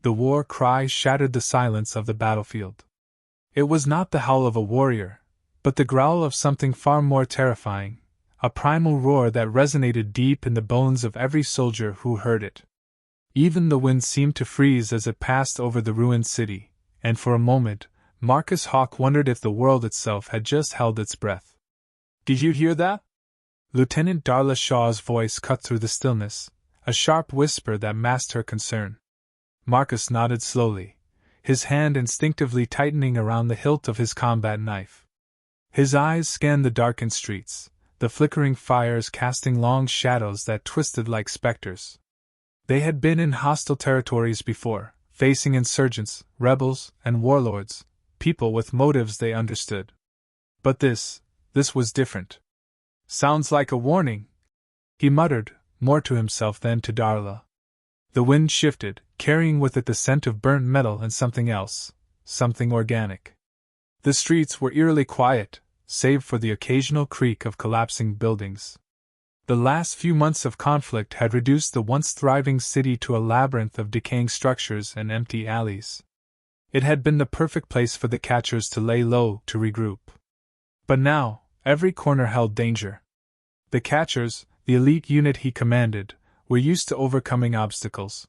The war cry shattered the silence of the battlefield. It was not the howl of a warrior, but the growl of something far more terrifying, a primal roar that resonated deep in the bones of every soldier who heard it. Even the wind seemed to freeze as it passed over the ruined city, and for a moment, Marcus Hawk wondered if the world itself had just held its breath. "Did you hear that?" Lieutenant Darla Shaw's voice cut through the stillness, a sharp whisper that masked her concern. Marcus nodded slowly, his hand instinctively tightening around the hilt of his combat knife. His eyes scanned the darkened streets, the flickering fires casting long shadows that twisted like specters. They had been in hostile territories before, facing insurgents, rebels, and warlords, people with motives they understood. But this was different. "Sounds like a warning," he muttered, more to himself than to Darla. The wind shifted, carrying with it the scent of burnt metal and something else, something organic. The streets were eerily quiet, save for the occasional creak of collapsing buildings. The last few months of conflict had reduced the once thriving city to a labyrinth of decaying structures and empty alleys. It had been the perfect place for the catchers to lay low, to regroup. But now, every corner held danger. The catchers, the elite unit he commanded, were used to overcoming obstacles.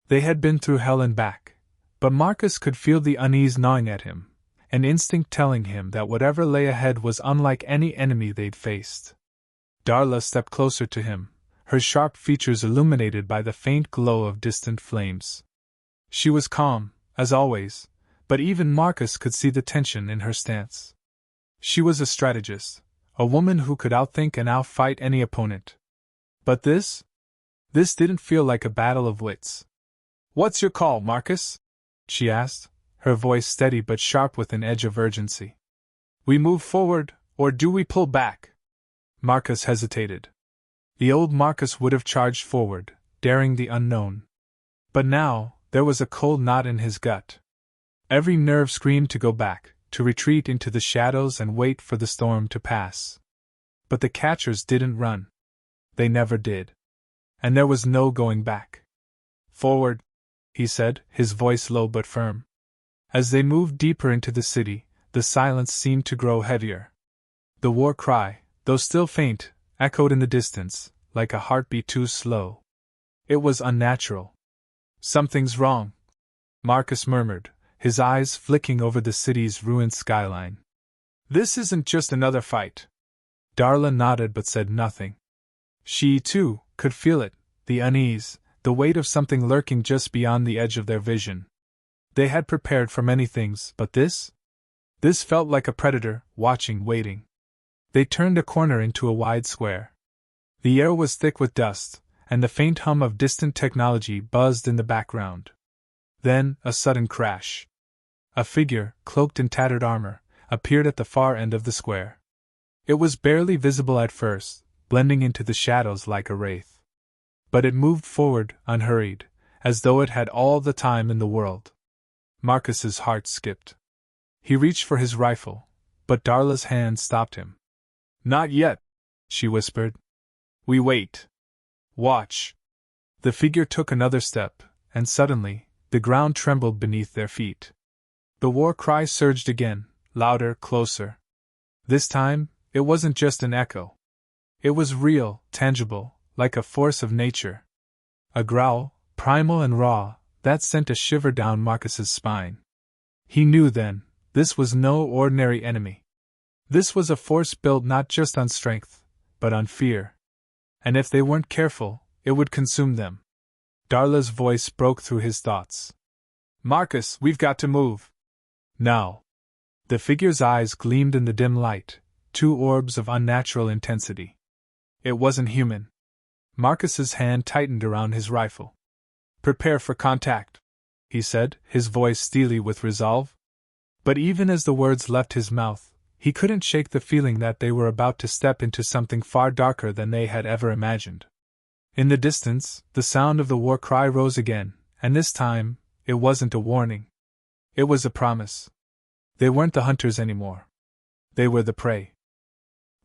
They had been through hell and back, but Marcus could feel the unease gnawing at him, an instinct telling him that whatever lay ahead was unlike any enemy they'd faced. Darla stepped closer to him, her sharp features illuminated by the faint glow of distant flames. She was calm, as always, but even Marcus could see the tension in her stance. She was a strategist, a woman who could outthink and outfight any opponent. But this didn't feel like a battle of wits. "What's your call, Marcus?" she asked, her voice steady but sharp with an edge of urgency. "We move forward, or do we pull back?" Marcus hesitated. The old Marcus would have charged forward, daring the unknown. But now, there was a cold knot in his gut. Every nerve screamed to go back, to retreat into the shadows and wait for the storm to pass. But the catchers didn't run. They never did. And there was no going back. "Forward," he said, his voice low but firm. As they moved deeper into the city, the silence seemed to grow heavier. The war cry, though still faint, echoed in the distance, like a heartbeat too slow. It was unnatural. "Something's wrong," Marcus murmured, his eyes flicking over the city's ruined skyline. "This isn't just another fight." Darla nodded but said nothing. She, too, could feel it, the unease, the weight of something lurking just beyond the edge of their vision. They had prepared for many things, but this felt like a predator, watching, waiting. They turned a corner into a wide square. The air was thick with dust, and the faint hum of distant technology buzzed in the background. Then, a sudden crash. A figure, cloaked in tattered armor, appeared at the far end of the square. It was barely visible at first, blending into the shadows like a wraith. But it moved forward, unhurried, as though it had all the time in the world. Marcus's heart skipped. He reached for his rifle, but Darla's hand stopped him. "Not yet," she whispered. "We wait. Watch." The figure took another step, and suddenly, the ground trembled beneath their feet. The war cry surged again, louder, closer. This time, it wasn't just an echo. It was real, tangible, like a force of nature. A growl, primal and raw, that sent a shiver down Marcus's spine. He knew then, this was no ordinary enemy. This was a force built not just on strength, but on fear. And if they weren't careful, it would consume them. Darla's voice broke through his thoughts. "Marcus, we've got to move. Now." The figure's eyes gleamed in the dim light, two orbs of unnatural intensity. It wasn't human. Marcus's hand tightened around his rifle. "Prepare for contact," he said, his voice steely with resolve. But even as the words left his mouth, he couldn't shake the feeling that they were about to step into something far darker than they had ever imagined. In the distance, the sound of the war cry rose again, and this time, it wasn't a warning. It was a promise. They weren't the hunters anymore. They were the prey.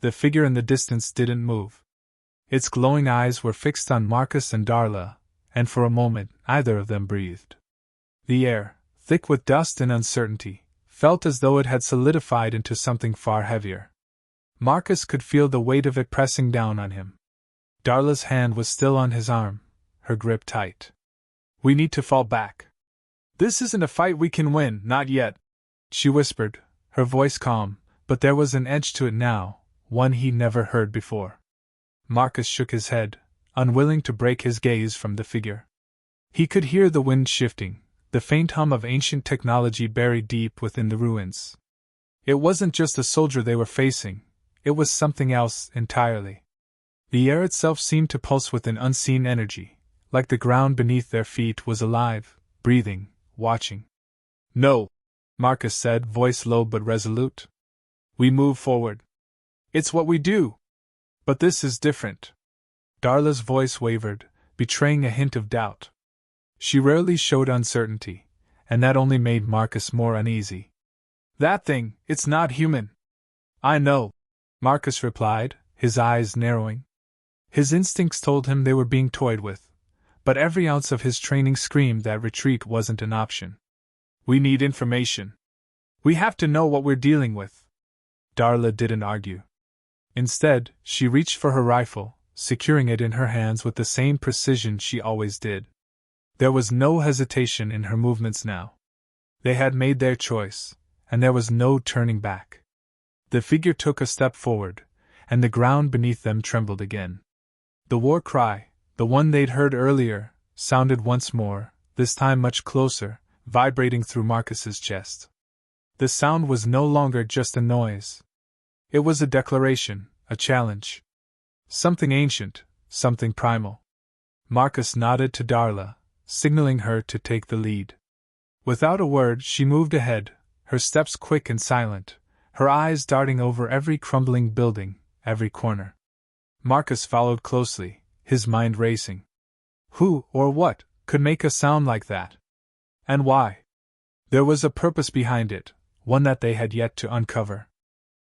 The figure in the distance didn't move. Its glowing eyes were fixed on Marcus and Darla, and for a moment, neither of them breathed. The air, thick with dust and uncertainty, felt as though it had solidified into something far heavier. Marcus could feel the weight of it pressing down on him. Darla's hand was still on his arm, her grip tight. "We need to fall back. This isn't a fight we can win, not yet," she whispered, her voice calm, but there was an edge to it now, one he'd never heard before. Marcus shook his head, unwilling to break his gaze from the figure. He could hear the wind shifting, the faint hum of ancient technology buried deep within the ruins. It wasn't just a soldier they were facing, it was something else entirely. The air itself seemed to pulse with an unseen energy, like the ground beneath their feet was alive, breathing, watching. "No," Marcus said, voice low but resolute. "We move forward. It's what we do. But this is different." Darla's voice wavered, betraying a hint of doubt. She rarely showed uncertainty, and that only made Marcus more uneasy. "That thing, it's not human." "I know," Marcus replied, his eyes narrowing. His instincts told him they were being toyed with, but every ounce of his training screamed that retreat wasn't an option. "We need information. We have to know what we're dealing with." Darla didn't argue. Instead, she reached for her rifle, securing it in her hands with the same precision she always did. There was no hesitation in her movements now. They had made their choice, and there was no turning back. The figure took a step forward, and the ground beneath them trembled again. The war cry, the one they'd heard earlier, sounded once more, this time much closer, vibrating through Marcus's chest. The sound was no longer just a noise. It was a declaration, a challenge. Something ancient, something primal. Marcus nodded to Darla, signaling her to take the lead. Without a word, she moved ahead, her steps quick and silent, her eyes darting over every crumbling building, every corner. Marcus followed closely, his mind racing. Who, or what, could make a sound like that? And why? There was a purpose behind it, one that they had yet to uncover.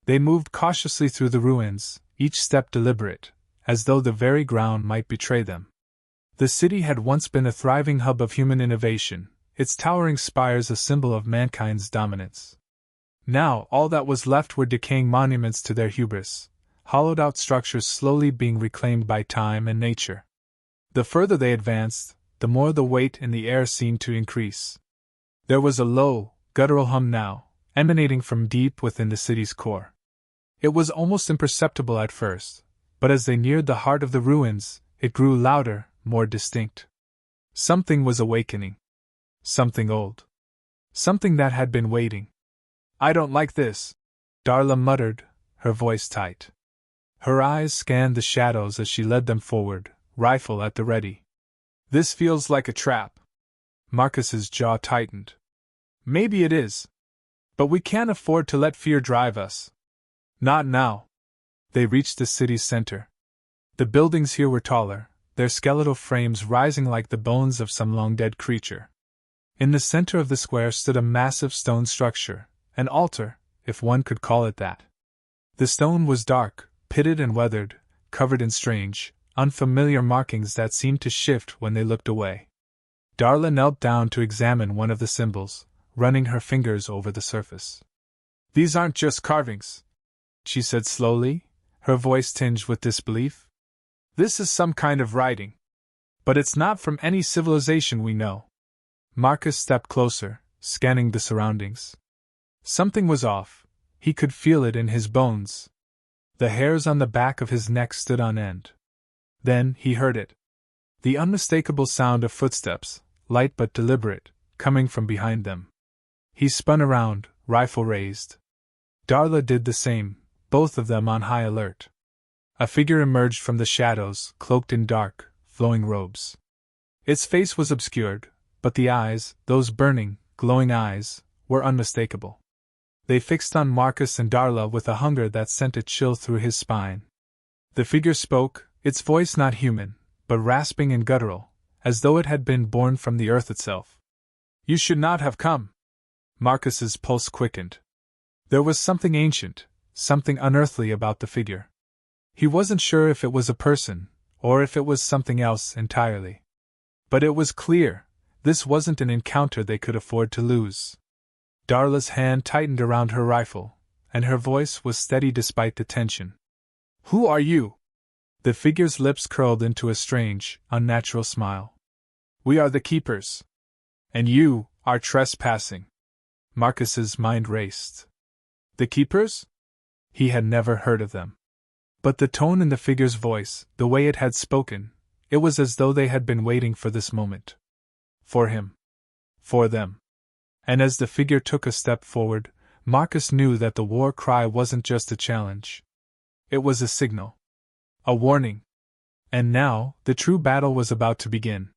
They moved cautiously through the ruins, each step deliberate, as though the very ground might betray them. The city had once been a thriving hub of human innovation, its towering spires a symbol of mankind's dominance. Now all that was left were decaying monuments to their hubris, hollowed-out structures slowly being reclaimed by time and nature. The further they advanced, the more the weight in the air seemed to increase. There was a low, guttural hum now, emanating from deep within the city's core. It was almost imperceptible at first, but as they neared the heart of the ruins, it grew louder, more distinct. Something was awakening. Something old. Something that had been waiting. "I don't like this," Darla muttered, her voice tight. Her eyes scanned the shadows as she led them forward, rifle at the ready. "This feels like a trap." Marcus's jaw tightened. "Maybe it is. But we can't afford to let fear drive us. Not now." They reached the city's center. The buildings here were taller, their skeletal frames rising like the bones of some long-dead creature. In the center of the square stood a massive stone structure, an altar, if one could call it that. The stone was dark, pitted and weathered, covered in strange, unfamiliar markings that seemed to shift when they looked away. Darla knelt down to examine one of the symbols, running her fingers over the surface. "These aren't just carvings," she said slowly, her voice tinged with disbelief. "This is some kind of writing. But it's not from any civilization we know." Marcus stepped closer, scanning the surroundings. Something was off. He could feel it in his bones. The hairs on the back of his neck stood on end. Then he heard it. The unmistakable sound of footsteps, light but deliberate, coming from behind them. He spun around, rifle raised. Darla did the same, both of them on high alert. A figure emerged from the shadows, cloaked in dark, flowing robes. Its face was obscured, but the eyes, those burning, glowing eyes, were unmistakable. They fixed on Marcus and Darla with a hunger that sent a chill through his spine. The figure spoke, its voice not human, but rasping and guttural, as though it had been born from the earth itself. "You should not have come." Marcus's pulse quickened. There was something ancient, something unearthly about the figure. He wasn't sure if it was a person, or if it was something else entirely. But it was clear, This wasn't an encounter they could afford to lose. Darla's hand tightened around her rifle, and her voice was steady despite the tension. Who are you? The figure's lips curled into a strange, unnatural smile. We are the Keepers. And you are trespassing. Marcus's mind raced. The Keepers? He had never heard of them. But the tone in the figure's voice, the way it had spoken, it was as though they had been waiting for this moment. For him. For them. And as the figure took a step forward, Marcus knew that the war cry wasn't just a challenge. It was a signal. A warning. And now, the true battle was about to begin.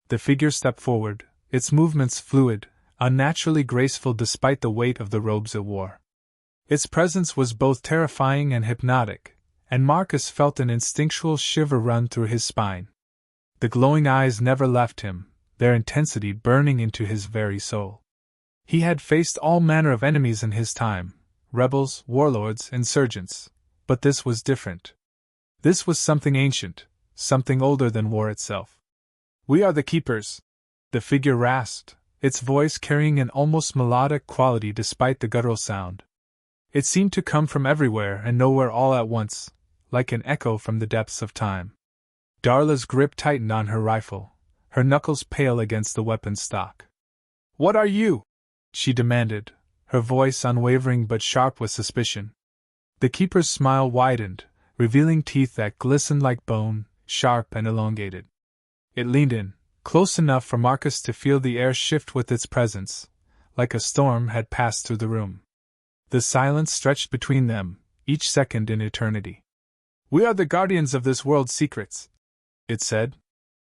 The figure stepped forward, its movements fluid, unnaturally graceful despite the weight of the robes it wore. Its presence was both terrifying and hypnotic, and Marcus felt an instinctual shiver run through his spine. The glowing eyes never left him, their intensity burning into his very soul. He had faced all manner of enemies in his time, rebels, warlords, insurgents, but this was different. This was something ancient, something older than war itself. We are the Keepers, the figure rasped, its voice carrying an almost melodic quality despite the guttural sound. It seemed to come from everywhere and nowhere all at once, like an echo from the depths of time. Darla's grip tightened on her rifle, her knuckles pale against the weapon's stock. What are you? She demanded, her voice unwavering but sharp with suspicion. The Keeper's smile widened, revealing teeth that glistened like bone, sharp and elongated. It leaned in, close enough for Marcus to feel the air shift with its presence, like a storm had passed through the room. The silence stretched between them, each second an eternity. We are the guardians of this world's secrets, it said.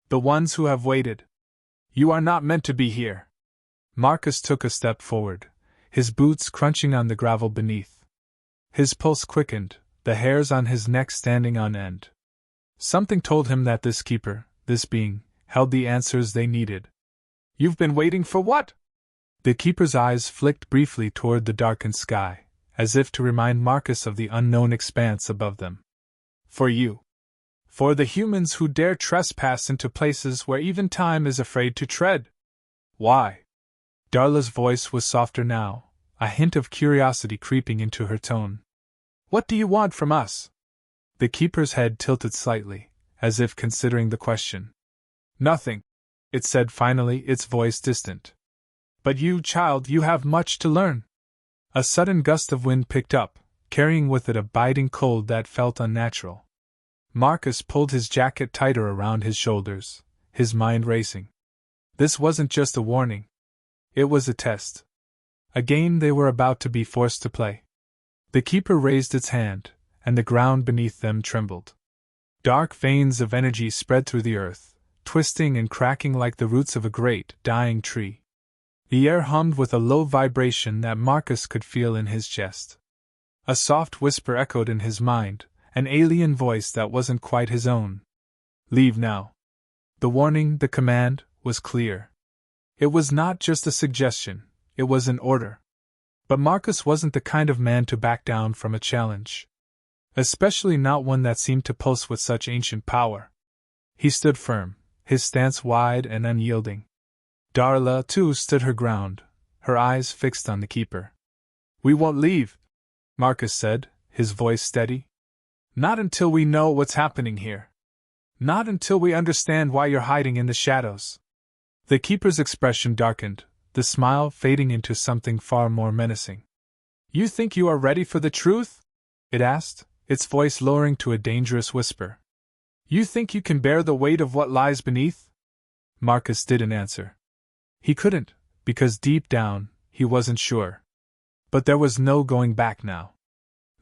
The ones who have waited. You are not meant to be here. Marcus took a step forward, his boots crunching on the gravel beneath. His pulse quickened, the hairs on his neck standing on end. Something told him that this keeper, this being, held the answers they needed. You've been waiting for what? The keeper's eyes flicked briefly toward the darkened sky, as if to remind Marcus of the unknown expanse above them. For you. For the humans who dare trespass into places where even time is afraid to tread. Why? Darla's voice was softer now, a hint of curiosity creeping into her tone. What do you want from us? The keeper's head tilted slightly, as if considering the question. Nothing, it said finally, its voice distant. But you, child, you have much to learn. A sudden gust of wind picked up, carrying with it a biting cold that felt unnatural. Marcus pulled his jacket tighter around his shoulders, his mind racing. This wasn't just a warning. It was a test. A game they were about to be forced to play. The keeper raised its hand, and the ground beneath them trembled. Dark veins of energy spread through the earth, twisting and cracking like the roots of a great, dying tree. The air hummed with a low vibration that Marcus could feel in his chest. A soft whisper echoed in his mind, an alien voice that wasn't quite his own. Leave now. The warning, the command, was clear. It was not just a suggestion, it was an order. But Marcus wasn't the kind of man to back down from a challenge. Especially not one that seemed to pulse with such ancient power. He stood firm, his stance wide and unyielding. Darla, too, stood her ground, her eyes fixed on the keeper. We won't leave, Marcus said, his voice steady. Not until we know what's happening here. Not until we understand why you're hiding in the shadows. The keeper's expression darkened, the smile fading into something far more menacing. You think you are ready for the truth? It asked, its voice lowering to a dangerous whisper. You think you can bear the weight of what lies beneath? Marcus didn't answer. He couldn't, because deep down, he wasn't sure. But there was no going back now.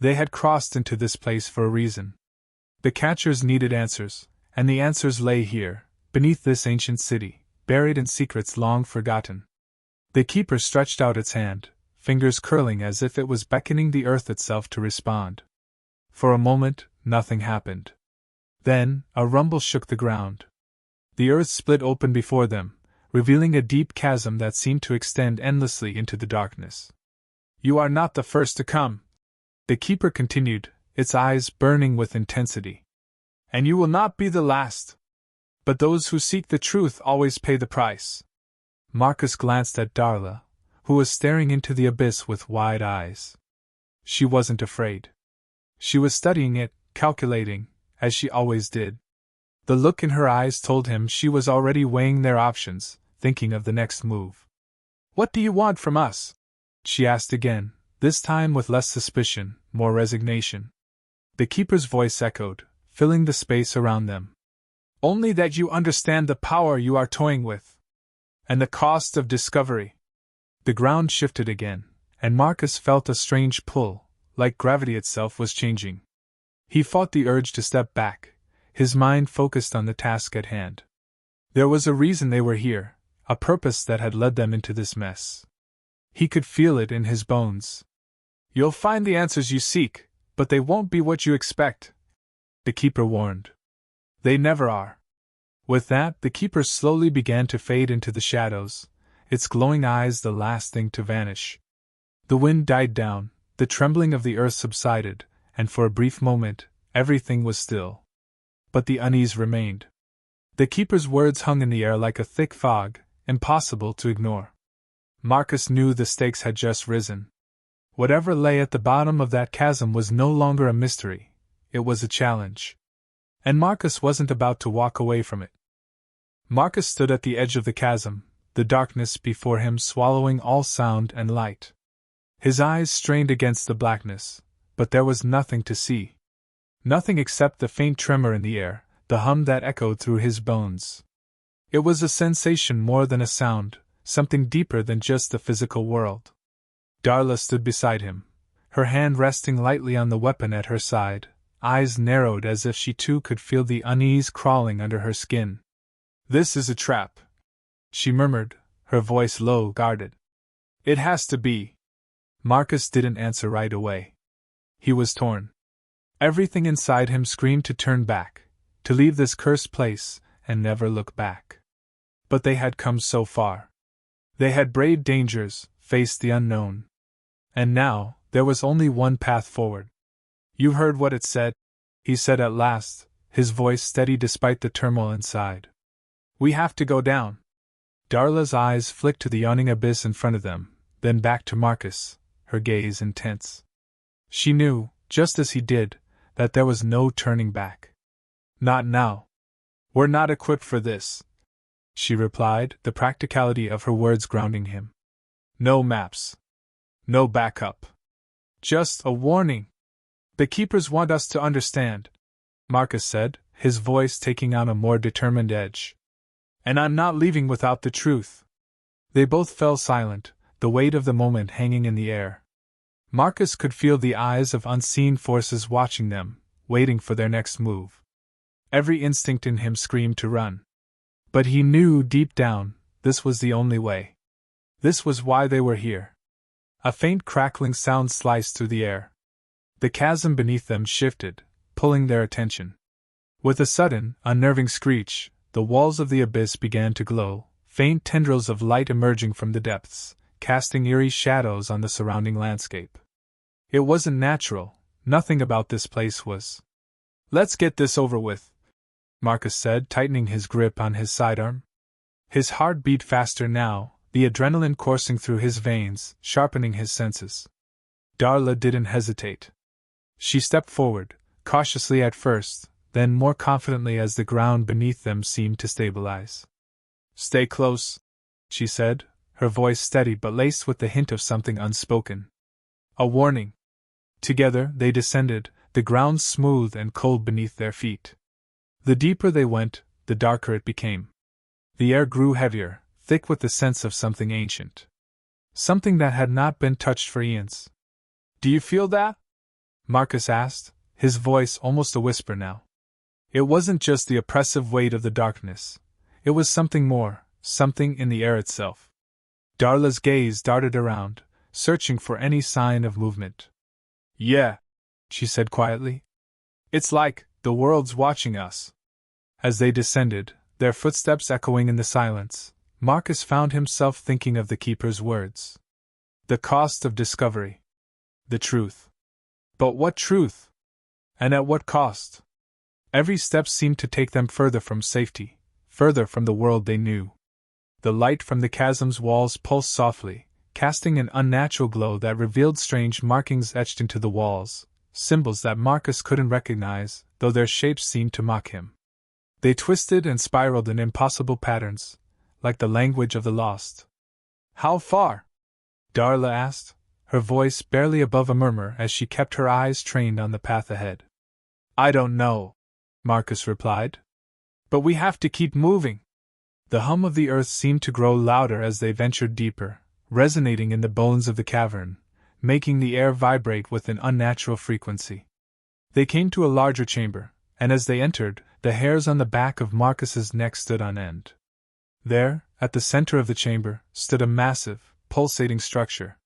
They had crossed into this place for a reason. The catchers needed answers, and the answers lay here, beneath this ancient city, buried in secrets long forgotten. The keeper stretched out its hand, fingers curling as if it was beckoning the earth itself to respond. For a moment, nothing happened. Then, a rumble shook the ground. The earth split open before them, revealing a deep chasm that seemed to extend endlessly into the darkness. You are not the first to come, the keeper continued, its eyes burning with intensity. And you will not be the last. But those who seek the truth always pay the price. Marcus glanced at Darla, who was staring into the abyss with wide eyes. She wasn't afraid. She was studying it, calculating, as she always did. The look in her eyes told him she was already weighing their options, thinking of the next move. "What do you want from us?" she asked again, this time with less suspicion, more resignation. The keeper's voice echoed, filling the space around them. "Only that you understand the power you are toying with. And the cost of discovery." The ground shifted again, and Marcus felt a strange pull, like gravity itself was changing. He fought the urge to step back, his mind focused on the task at hand. There was a reason they were here, a purpose that had led them into this mess. He could feel it in his bones. "You'll find the answers you seek, but they won't be what you expect," the keeper warned. "They never are." With that, the keeper slowly began to fade into the shadows, its glowing eyes the last thing to vanish. The wind died down, the trembling of the earth subsided, and for a brief moment, everything was still. But the unease remained. The keeper's words hung in the air like a thick fog, impossible to ignore. Marcus knew the stakes had just risen. Whatever lay at the bottom of that chasm was no longer a mystery, it was a challenge. And Marcus wasn't about to walk away from it. Marcus stood at the edge of the chasm, the darkness before him swallowing all sound and light. His eyes strained against the blackness, but there was nothing to see. Nothing except the faint tremor in the air, the hum that echoed through his bones. It was a sensation more than a sound, something deeper than just the physical world. Darla stood beside him, her hand resting lightly on the weapon at her side, eyes narrowed as if she too could feel the unease crawling under her skin. "This is a trap," she murmured, her voice low, guarded. "It has to be." Marcus didn't answer right away. He was torn. Everything inside him screamed to turn back, to leave this cursed place, and never look back. But they had come so far. They had braved dangers, faced the unknown. And now, there was only one path forward. "You heard what it said," he said at last, his voice steady despite the turmoil inside. "We have to go down." Darla's eyes flicked to the yawning abyss in front of them, then back to Marcus, her gaze intense. She knew, just as he did, that there was no turning back. "Not now. We're not equipped for this," she replied, the practicality of her words grounding him. "No maps. No backup. Just a warning. The keepers want us to understand," Marcus said, his voice taking on a more determined edge. "And I'm not leaving without the truth." They both fell silent, the weight of the moment hanging in the air. Marcus could feel the eyes of unseen forces watching them, waiting for their next move. Every instinct in him screamed to run. But he knew deep down, this was the only way. This was why they were here. A faint crackling sound sliced through the air. The chasm beneath them shifted, pulling their attention. With a sudden, unnerving screech, the walls of the abyss began to glow, faint tendrils of light emerging from the depths, casting eerie shadows on the surrounding landscape. It wasn't natural, nothing about this place was. "Let's get this over with," Marcus said, tightening his grip on his sidearm. His heart beat faster now, the adrenaline coursing through his veins, sharpening his senses. Darla didn't hesitate. She stepped forward, cautiously at first, then more confidently as the ground beneath them seemed to stabilize. "Stay close," she said, her voice steady but laced with the hint of something unspoken. A warning. Together they descended, the ground smooth and cold beneath their feet. The deeper they went, the darker it became. The air grew heavier, thick with the sense of something ancient. Something that had not been touched for eons. "Do you feel that?" Marcus asked, his voice almost a whisper now. It wasn't just the oppressive weight of the darkness. It was something more, something in the air itself. Darla's gaze darted around, searching for any sign of movement. "Yeah," she said quietly. "It's like the world's watching us." As they descended, their footsteps echoing in the silence, Marcus found himself thinking of the keeper's words. The cost of discovery. The truth. But what truth? And at what cost? Every step seemed to take them further from safety, further from the world they knew. The light from the chasm's walls pulsed softly, casting an unnatural glow that revealed strange markings etched into the walls, symbols that Marcus couldn't recognize, though their shapes seemed to mock him. They twisted and spiraled in impossible patterns, like the language of the lost. "How far?" Darla asked, her voice barely above a murmur as she kept her eyes trained on the path ahead. "I don't know," Marcus replied. "But we have to keep moving." The hum of the earth seemed to grow louder as they ventured deeper, resonating in the bones of the cavern, making the air vibrate with an unnatural frequency. They came to a larger chamber, and as they entered, the hairs on the back of Marcus's neck stood on end. There, at the center of the chamber, stood a massive, pulsating structure.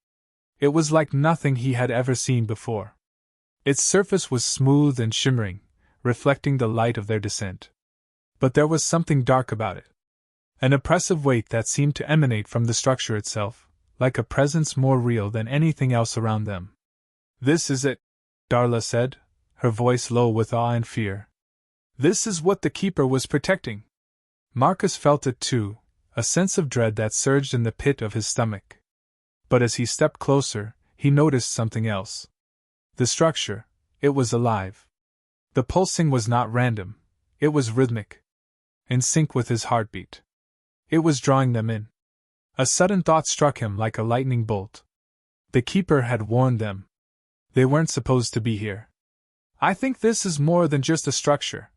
It was like nothing he had ever seen before. Its surface was smooth and shimmering, reflecting the light of their descent. But there was something dark about it. An oppressive weight that seemed to emanate from the structure itself, like a presence more real than anything else around them. "This is it," Darla said, her voice low with awe and fear. "This is what the Keeper was protecting." Marcus felt it too, a sense of dread that surged in the pit of his stomach. But as he stepped closer, he noticed something else. The structure, it was alive. The pulsing was not random, it was rhythmic, in sync with his heartbeat. It was drawing them in. A sudden thought struck him like a lightning bolt. The Keeper had warned them. They weren't supposed to be here. "I think this is more than just a structure,"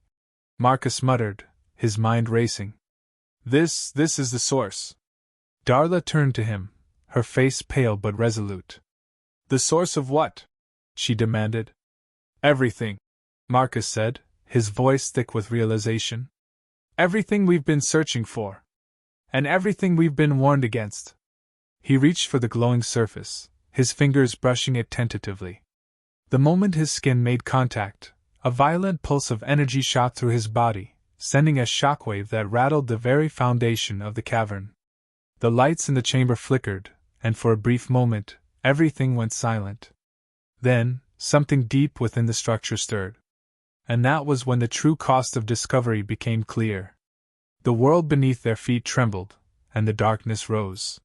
Marcus muttered, his mind racing. This is the source." Darla turned to him, her face pale but resolute. "The source of what?" she demanded. "Everything," Marcus said, his voice thick with realization. "Everything we've been searching for. And everything we've been warned against." He reached for the glowing surface, his fingers brushing it tentatively. The moment his skin made contact, a violent pulse of energy shot through his body, sending a shockwave that rattled the very foundation of the cavern. The lights in the chamber flickered, and for a brief moment, everything went silent. Then, something deep within the structure stirred. And that was when the true cost of discovery became clear. The world beneath their feet trembled, and the darkness rose.